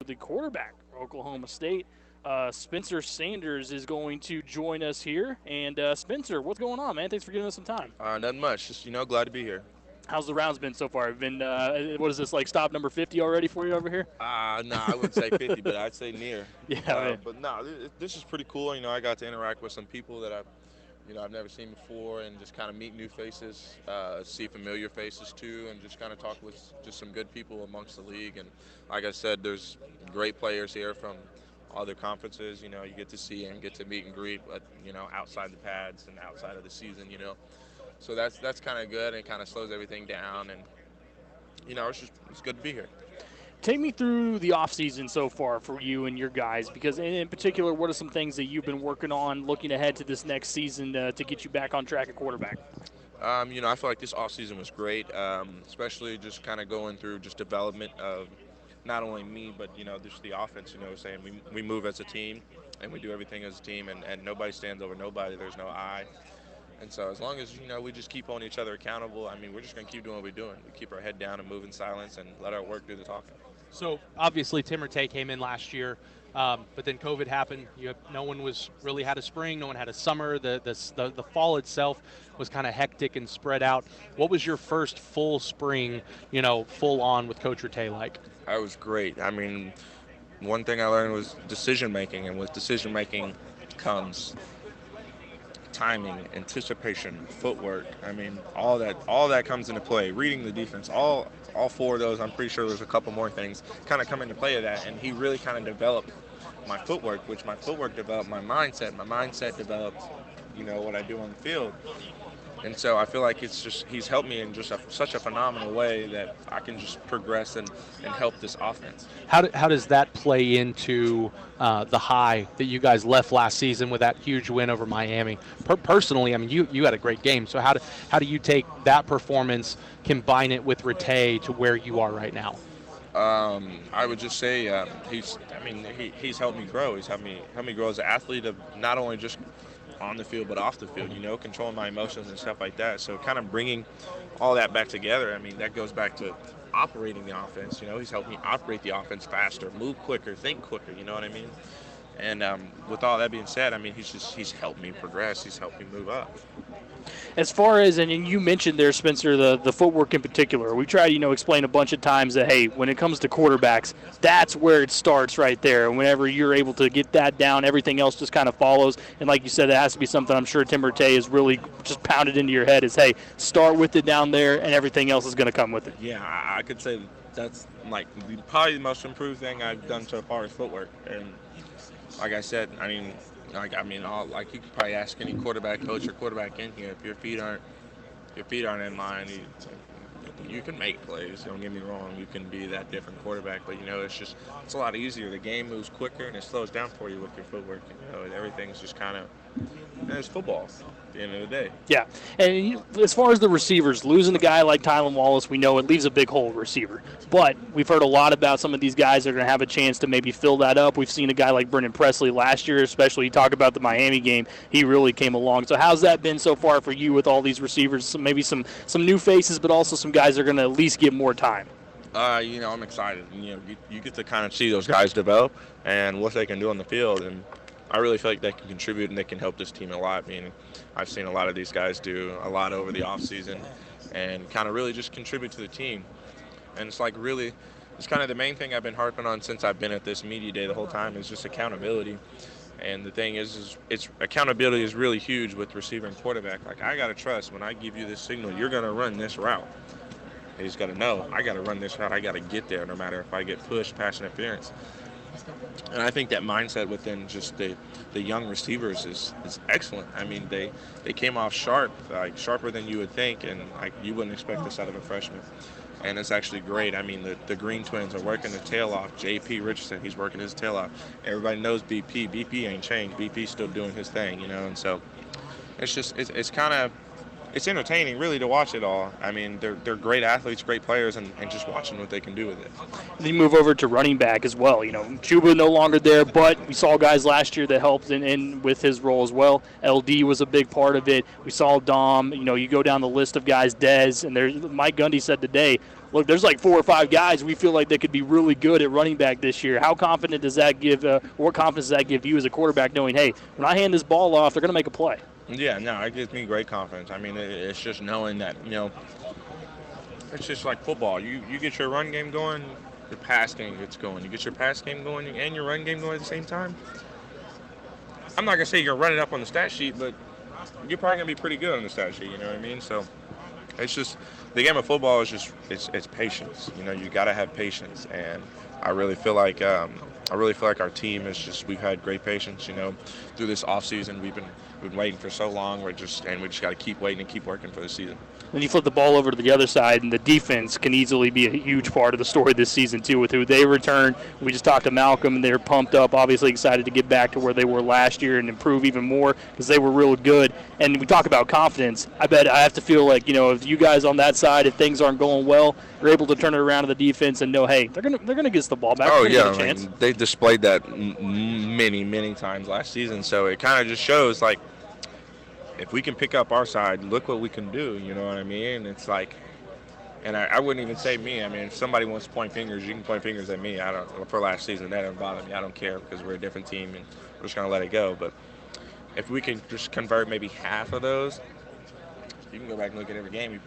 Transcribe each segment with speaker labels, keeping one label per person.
Speaker 1: the quarterback for Oklahoma State. Spencer Sanders is going to join us here. And Spencer, what's going on, man? Thanks for giving us some time.
Speaker 2: Nothing much. Just glad to be here.
Speaker 1: How's the rounds been so far? Been what is this, like stop number 50 already for you over here?
Speaker 2: No, I wouldn't say 50, but I'd say near.
Speaker 1: Yeah, man.
Speaker 2: But no, this is pretty cool. I got to interact with some people that I've never seen before, and just kind of meet new faces, see familiar faces too, and just kind of talk with just some good people amongst the league. And like I said, there's great players here from other conferences. You get to see and get to meet and greet, but outside the pads and outside of the season. So that's kind of good, and it kind of slows everything down, and it's good to be here.
Speaker 1: Take me through the offseason so far for you and your guys, because in particular, what are some things that you've been working on looking ahead to this next season to get you back on track at quarterback?
Speaker 2: I feel like this offseason was great, especially just kind of going through just development of not only me, but, just the offense, saying we move as a team and we do everything as a team, and nobody stands over nobody. There's no I. And so as long as, we just keep holding each other accountable, we're just going to keep doing what we're doing. We keep our head down and move in silence and let our work do the talking.
Speaker 3: So obviously Tim Rattay came in last year, but then COVID happened. No one was really had a spring, no one had a summer. The fall itself was kind of hectic and spread out. What was your first full spring, full on with Coach Rattay like?
Speaker 2: That was great. One thing I learned was decision making, and with decision making comes timing, anticipation, footwork. All that comes into play. Reading the defense, all four of those. I'm pretty sure there's a couple more things kind of come into play of that. And he really kind of developed my footwork, which my footwork developed my mindset. My mindset developed, what I do on the field. And so I feel like he's helped me in just such a phenomenal way that I can just progress and help this offense.
Speaker 3: How does that play into the high that you guys left last season with that huge win over Miami? Personally, you had a great game. So how do you take that performance, combine it with Rattay to where you are right now?
Speaker 2: I would just say he's helped me grow. He's helped me grow as an athlete, of not only just on the field but off the field, controlling my emotions and stuff like that. So kind of bringing all that back together, that goes back to operating the offense. He's helped me operate the offense faster, move quicker, think quicker, you know what I mean? And with all that being said, he's helped me progress. He's helped me move up.
Speaker 1: As far as, and you mentioned there, Spencer, the footwork in particular, we try to, explain a bunch of times that, hey, when it comes to quarterbacks, that's where it starts right there. And whenever you're able to get that down, everything else just kind of follows. And like you said, it has to be something I'm sure Tim Rattay has really just pounded into your head is, hey, start with it down there and everything else is going to come with it.
Speaker 2: Yeah, I could say that's probably the most improved thing I've done so far is footwork. And like I said, you could probably ask any quarterback coach or quarterback in here, if your feet aren't in line, you can make plays. Don't get me wrong, you can be that different quarterback, but it's a lot easier. The game moves quicker and it slows down for you with your footwork. Everything's just kind of it's football at the end of the day.
Speaker 1: Yeah, and as far as the receivers, losing a guy like Tylan Wallace, we know it leaves a big hole at receiver. But we've heard a lot about some of these guys that are going to have a chance to maybe fill that up. We've seen a guy like Brendan Presley last year, especially you talk about the Miami game. He really came along. So how's that been so far for you with all these receivers? Maybe some new faces, but also some guys that are going to at least get more time.
Speaker 2: I'm excited. You get to kind of see those guys develop and what they can do on the field, and I really feel like they can contribute and they can help this team a lot. I've seen a lot of these guys do a lot over the offseason and kind of really just contribute to the team. And it's kind of the main thing I've been harping on since I've been at this media day the whole time is just accountability. And the thing is accountability is really huge with receiver and quarterback. I got to trust when I give you this signal, you're going to run this route. He's got to know, I got to run this route. I got to get there no matter if I get pushed, pass interference. And I think that mindset within just the young receivers is excellent. They came off sharp, sharper than you would think, and you wouldn't expect this out of a freshman. And it's actually great. The Green Twins are working their tail off. J.P. Richardson, he's working his tail off. Everybody knows BP. BP ain't changed. BP's still doing his thing, And so it's kind of it's entertaining really to watch it all. They're great athletes, great players, and just watching what they can do with it.
Speaker 1: Then you move over to running back as well. Chuba no longer there, but we saw guys last year that helped in with his role as well. LD was a big part of it. We saw Dom. You go down the list of guys, Dez, and there's Mike Gundy said today, look, there's like 4 or 5 guys we feel like they could be really good at running back this year. How confident does that give, what confidence does that give you as a quarterback knowing, hey, when I hand this ball off, they're going to make a play?
Speaker 2: Yeah, no, it gives me great confidence. I mean, it's just knowing that, it's just like football. You get your run game going, your pass game gets going. You get your pass game going and your run game going at the same time. I'm not going to say you're going to run it up on the stat sheet, but you're probably going to be pretty good on the stat sheet, you know what I mean? So it's just, the game of football is just, it's patience. You got to have patience. And I really feel like our team is just, we've had great patience, through this offseason. We've been waiting for so long. We just got to keep waiting and keep working for the season.
Speaker 1: Then you flip the ball over to the other side, and the defense can easily be a huge part of the story this season, too, with who they return. We just talked to Malcolm, and they're pumped up, obviously excited to get back to where they were last year and improve even more because they were real good. And we talk about confidence. I bet I have to feel like, if you guys on that side, if things aren't going well, you're able to turn it around to the defense and know, hey, they're gonna get us the ball back.
Speaker 2: Oh, yeah.
Speaker 1: Get a chance.
Speaker 2: They displayed that many times last season, so it kind of just shows, like, if we can pick up our side, look what we can do, you know what I mean? It's like, and I wouldn't even say me. I mean, if somebody wants to point fingers, you can point fingers at me. For last season, that doesn't bother me. I don't care because we're a different team and we're just going to let it go. But if we can just convert maybe half of those, you can go back and look at every game. You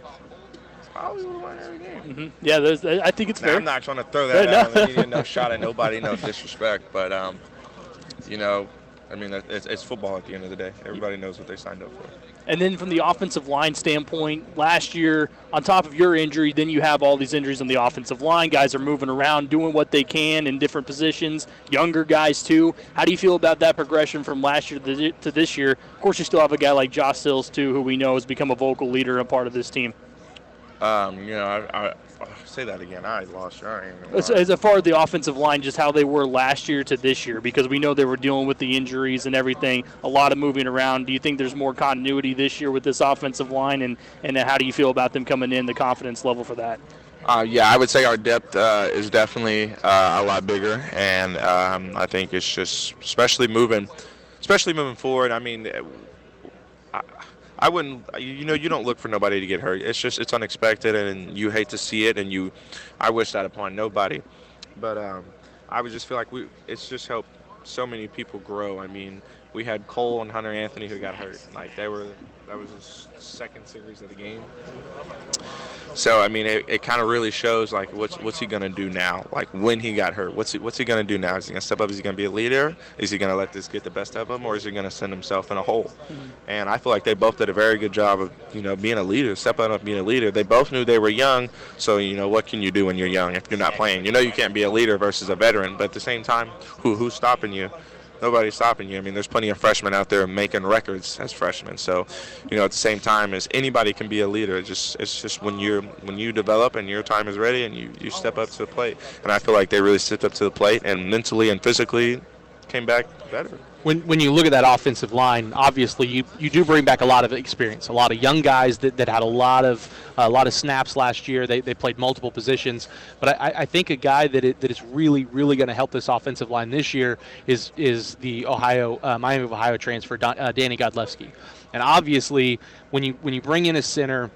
Speaker 2: probably would have won every game.
Speaker 1: Mm-hmm. Yeah, I think it's fair.
Speaker 2: I'm not trying to throw that out on the media, no shot at nobody, no disrespect. But, I mean, it's football at the end of the day. Everybody knows what they signed up for.
Speaker 1: And then from the offensive line standpoint, last year, on top of your injury, then you have all these injuries on the offensive line. Guys are moving around, doing what they can in different positions, younger guys too. How do you feel about that progression from last year to this year? Of course, you still have a guy like Josh Sills too, who we know has become a vocal leader and part of this team.
Speaker 2: I say that again. I lost your name.
Speaker 1: As far as the offensive line, just how they were last year to this year, because we know they were dealing with the injuries and everything, a lot of moving around. Do you think there's more continuity this year with this offensive line, and how do you feel about them coming in, the confidence level for that?
Speaker 2: Yeah, I would say our depth is definitely a lot bigger, and I think it's just, especially moving forward. I mean, I wouldn't, you don't look for nobody to get hurt. It's unexpected, and you hate to see it, and I wish that upon nobody. But I would just feel like it's just helped so many people grow. I mean, we had Cole and Hunter Anthony who got hurt. Like, that was the second series of the game. So, I mean, it kind of really shows, like, what's he going to do now? Like, when he got hurt, what's he going to do now? Is he going to step up? Is he going to be a leader? Is he going to let this get the best of him? Or is he going to send himself in a hole? Mm-hmm. And I feel like they both did a very good job of, being a leader, stepping up, being a leader. They both knew they were young, so, what can you do when you're young if you're not playing? You can't be a leader versus a veteran, but at the same time, who's stopping you? Nobody's stopping you. I mean, there's plenty of freshmen out there making records as freshmen. So, at the same time, as anybody can be a leader. It's just when you develop and your time is ready and you step up to the plate. And I feel like they really stepped up to the plate and mentally and physically came back better.
Speaker 3: When you look at that offensive line, obviously you do bring back a lot of experience, a lot of young guys that had a lot of snaps last year. They played multiple positions, but I think a guy that is really going to help this offensive line this year is the Miami of Ohio transfer Danny Godlewski. And obviously when you bring in a center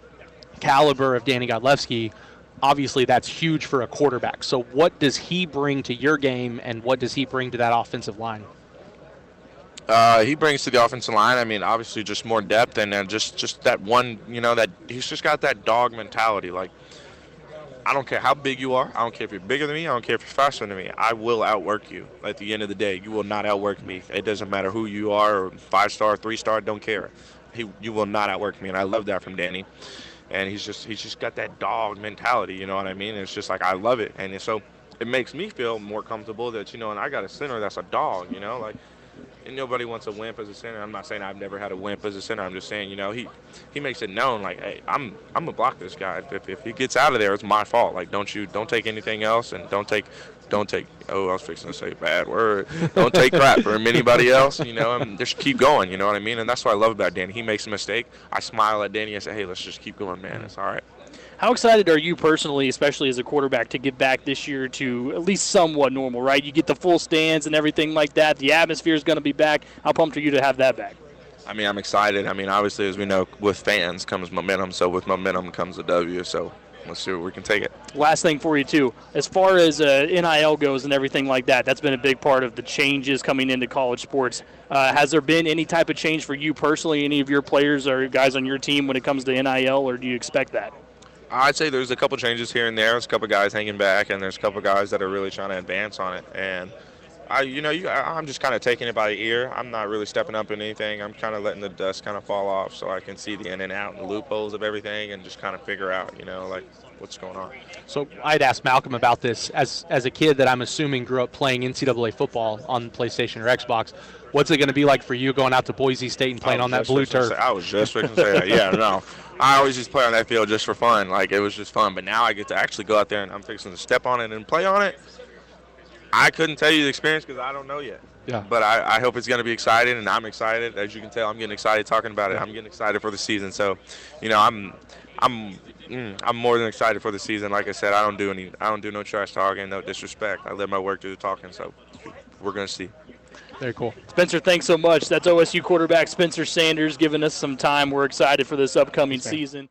Speaker 3: caliber of Danny Godlewski, obviously that's huge for a quarterback. So what does he bring to your game, and what does he bring to that offensive line?
Speaker 2: He brings to the offensive line, I mean, obviously just more depth, and then just that one, that he's just got that dog mentality. Like, I don't care how big you are. I don't care if you're bigger than me. I don't care if you're faster than me. I will outwork you. At the end of the day, you will not outwork me. It doesn't matter who you are, or 5-star, 3-star, don't care. You will not outwork me, and I love that from Danny. And he's just got that dog mentality, you know what I mean? It's just like, I love it. And so it makes me feel more comfortable that, and I got a center that's a dog, like, and nobody wants a wimp as a center. I'm not saying I've never had a wimp as a center. I'm just saying, he makes it known, like, hey, I'm gonna block this guy. If he gets out of there, it's my fault. Like, don't take anything else, and don't take. Oh, I was fixing to say a bad word. Don't take crap from anybody else. And just keep going. You know what I mean? And that's what I love about Danny. He makes a mistake, I smile at Danny and say, hey, let's just keep going, man. It's all right.
Speaker 1: How excited are you personally, especially as a quarterback, to get back this year to at least somewhat normal, right? You get the full stands and everything like that. The atmosphere is going to be back. How pumped are you to have that back?
Speaker 2: I mean, I'm excited. I mean, obviously, as we know, with fans comes momentum. So with momentum comes a W. So let's see what we can take it.
Speaker 1: Last thing for you, too. As far as NIL goes and everything like that, that's been a big part of the changes coming into college sports. Has there been any type of change for you personally, any of your players or guys on your team when it comes to NIL, or do you expect that?
Speaker 2: I'd say there's a couple changes here and there. There's a couple guys hanging back, and there's a couple guys that are really trying to advance on it. And I'm just kind of taking it by the ear. I'm not really stepping up in anything. I'm kind of letting the dust kind of fall off so I can see the in and out and the loopholes of everything and just kind of figure out, like what's going on.
Speaker 3: So I'd asked Malcolm about this as a kid that I'm assuming grew up playing NCAA football on PlayStation or Xbox. What's it going to be like for you going out to Boise State and playing on that blue turf?
Speaker 2: I was just going to say that. Yeah, no. I always just play on that field just for fun. Like, it was just fun. But now I get to actually go out there and I'm fixing to step on it and play on it. I couldn't tell you the experience because I don't know yet.
Speaker 3: Yeah.
Speaker 2: But I hope it's going to be exciting, and I'm excited. As you can tell, I'm getting excited talking about it. I'm getting excited for the season. So, I'm more than excited for the season. Like I said, I don't do no trash talking, no disrespect. I let my work do the talking. So, we're going to see.
Speaker 3: Very cool.
Speaker 1: Spencer, thanks so much. That's OSU quarterback Spencer Sanders giving us some time. We're excited for this upcoming season.